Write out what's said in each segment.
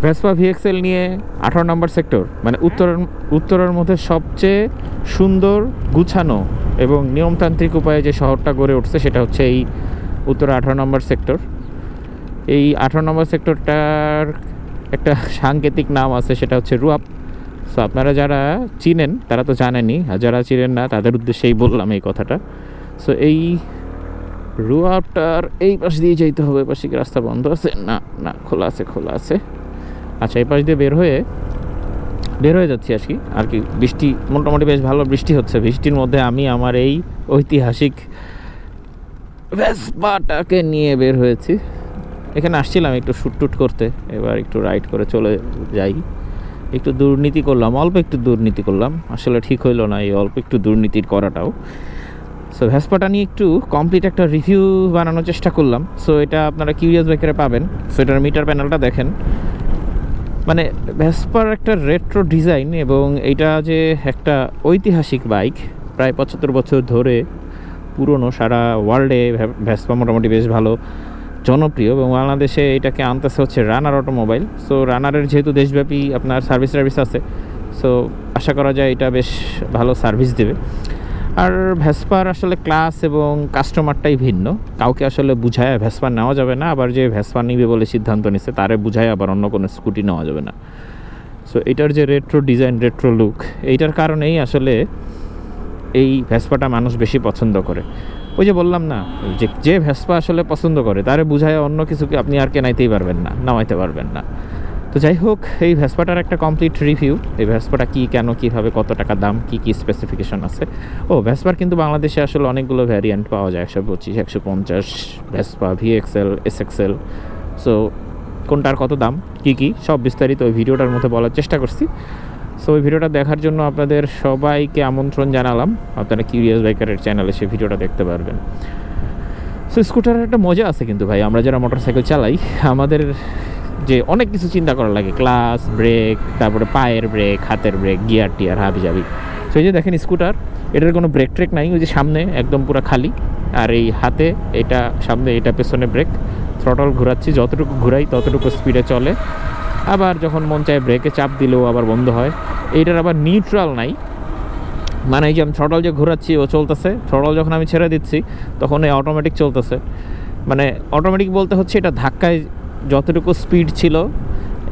Vespa ভিএক্সএল নিয়ে 18 নম্বর sector, মানে উত্তরের মধ্যে সবচেয়ে সুন্দর, গুছানো এবং নিয়মতান্ত্রিক উপায়ে যে শহরটা গড়ে উঠছে সেটা হচ্ছে এই উত্তরে 18 নম্বর সেক্টর। এই 18 নম্বর সেক্টরটার একটা সাংকেতিক নাম আছে, সেটা হচ্ছে রুয়াব। সো আপনারা যারা চিনেন তারা তো জানেনই, আর যারা চিনেন না তাদের উদ্দেশ্যেই বললাম এই কথাটা। সো এই রুয়াবটার এই পাশ দিয়ে যেতে হবে। পাশে কি রাস্তা বন্ধ আছে? না না, খোলা আছে। আচ্ছা, এই পাশ দিয়ে বের হয়ে যাচ্ছি আর কি। বৃষ্টি মোটামুটি বেশ ভালো বৃষ্টি হচ্ছে। বৃষ্টির মধ্যে আমি আমার এই ঐতিহাসিক ভেসপাটাকে নিয়ে বের হয়েছি। এখানে আসছিলাম একটু শ্যুট করতে, এবার একটু রাইড করে চলে যাই। একটু দুর্নীতি করলাম, অল্প একটু দুর্নীতি করলাম, আসলে ঠিক হইলো না এই অল্প একটু দুর্নীতির করাটাও। সো ভেসপাটা নিয়ে একটু কমপ্লিট একটা রিভিউ বানানোর চেষ্টা করলাম। সো এটা আপনারা কিউরিয়াস বাইকারে পাবেন। সো এটার মিটার প্যানেলটা দেখেন, মানে ভেসপার একটা রেট্রো ডিজাইন, এবং এইটা যে একটা ঐতিহাসিক বাইক, প্রায় 75 বছর ধরে পুরনো, সারা ওয়ার্ল্ডে ভেসপা মোটামুটি বেশ ভালো জনপ্রিয়, এবং বাংলাদেশে এটাকে আনতেছে হচ্ছে রানার অটোমোবাইল। সো রানারের যেহেতু দেশব্যাপী আপনার সার্ভিস আছে, সো আশা করা যায় এটা বেশ ভালো সার্ভিস দেবে। আর ভেসপার আসলে ক্লাস এবং কাস্টমারটাই ভিন্ন, কাউকে আসলে বুঝায় ভেসপা নেওয়া যাবে না, আবার যে ভেসপা নিবে বলে সিদ্ধান্ত নিচ্ছে তারে বুঝায় আবার অন্য কোনো স্কুটি নেওয়া যাবে না। সো এটার যে রেট্রো ডিজাইন, রেট্রো লুক, এইটার কারণেই আসলে এই ভেসপাটা মানুষ বেশি পছন্দ করে। ওই যে বললাম না, যে ভেসপা আসলে পছন্দ করে তারে বুঝায় অন্য কিছুকে আপনি আর কেনাইতেই পারবেন না, নামাইতে পারবেন না। তো যাই হোক, এই ভেসপাটার একটা কমপ্লিট রিভিউ, এই ভেসপাটা কী, কেন, কীভাবে, কত টাকা দাম, কী স্পেসিফিকেশন আছে। ভেসপার কিন্তু বাংলাদেশে আসলে অনেকগুলো ভ্যারিয়েন্ট পাওয়া যায়, 125, 150, ভেসপা ভিএক্সএল, এসএক্সএল। সো কোনটার কত দাম, কী সব বিস্তারিত ওই ভিডিওটার মধ্যে বলার চেষ্টা করছি। সো ওই ভিডিওটা দেখার জন্য আপনাদের সবাইকে আমন্ত্রণ জানালাম। আপনারা কিউরিয়াস বাইকারের চ্যানেলে সেই ভিডিওটা দেখতে পারবেন। সো স্কুটারের একটা মজা আছে কিন্তু ভাই, আমরা যারা মোটরসাইকেল চালাই আমাদের যে অনেক কিছু চিন্তা করা লাগে, ক্লাস, ব্রেক, তারপরে পায়ের ব্রেক, হাতের ব্রেক, গিয়ার টিয়ার, হাবি যাবি। সো এই যে দেখেন স্কুটার, এটার কোনো ব্রেক ট্রেক নাই, ওই যে সামনে একদম পুরো খালি, আর এই হাতে এটা সামনে, এটা পেছনে ব্রেক। থ্রটল ঘোরাচ্ছি, যতটুকু ঘুরাই ততটুকু স্পিডে চলে, আবার যখন মন চায় ব্রেকে চাপ দিলেও আবার বন্ধ হয়। এইটার আবার নিউট্রাল নাই, মানে এই যে আমি থ্রটল যে ঘোরাচ্ছি ও চলতেছে, থ্রটল যখন আমি ছেড়ে দিচ্ছি তখন এই অটোমেটিক চলতেছে। মানে অটোমেটিক বলতে হচ্ছে এটা ধাক্কায় যতটুকু স্পিড ছিল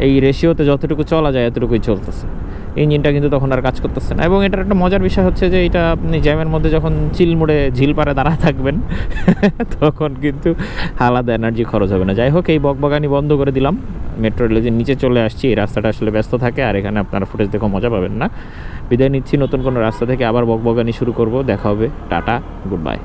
এই রেশিওতে যতটুকু চলা যায় এতটুকুই চলতেছে, ইঞ্জিনটা কিন্তু তখন আর কাজ করতেছে না। এবং এটার একটা মজার বিষয় হচ্ছে যে এটা আপনি জ্যামের মধ্যে যখন চিলমুড়ে ঝিল পাড়ে দাঁড়া থাকবেন তখন কিন্তু আলাদা এনার্জি খরচ হবে না। যাই হোক, এই বকবগানি বন্ধ করে দিলাম, মেট্রো রেলের নিচে চলে আসছি। এই রাস্তাটা আসলে ব্যস্ত থাকে, আর এখানে আপনারা ফুটেজ দেখে মজা পাবেন না। বিদায় নিচ্ছি, নতুন কোনো রাস্তা থেকে আবার বকবগানি শুরু করব। দেখা হবে, টাটা, গুড বাই।